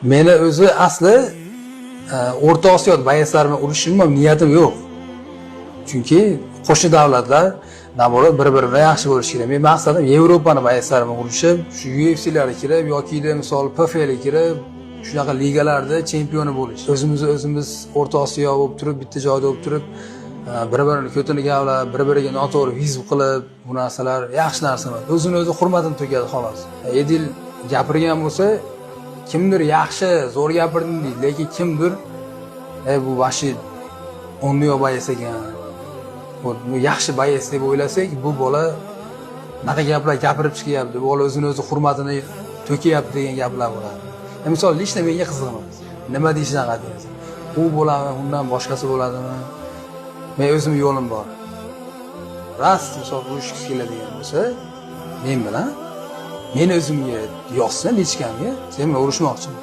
Meni o'zi asli O'rta Osiyo bayaslar bilan urushishim niyatim yo'q. Chunki qo'shni davlatlar naborat bir-biriga yaxshi bo'lishi kerak. Men maqsadim Yevropani bayaslar bilan urushib, shu UFC'larga kirib yoki misol PFLga kirib, shunaqa ligalarda chempioni bo'lish. O'zimiz O'rta Osiyo bo'lib turib, bitta joyda bo'lib turib, bir-birini ko'tini gavlab, bir-biriga noto'g'ri hizb qilib, bu narsalar yaxshi narsa emas. O'zini xo'rmatini to'kadi xolos. Edil gapirgan bo'lsa, kimdir yaxshi, zo'r gapirdim deydi, lekin kimdir bu vashi o'nniyo bayas ekan. Bu yaxshi bayas deb o'ylasak, bu bola naqa gaplar gapirib chiqyapti, bu bola o'zini hurmatini to'kyapti degan gaplar bo'ladi. Misol, lishda menga qiziq emas. Nima deyishdan qat'iy nazar. U bo'ladimi, undan boshqasi bo'ladimi? Men o'zim yo'lim bor. Rast misol urushga keladigan bo'lsa, men bilan meni o'zimga yoqsin hech kimga, sen bilan urushmoqchiman.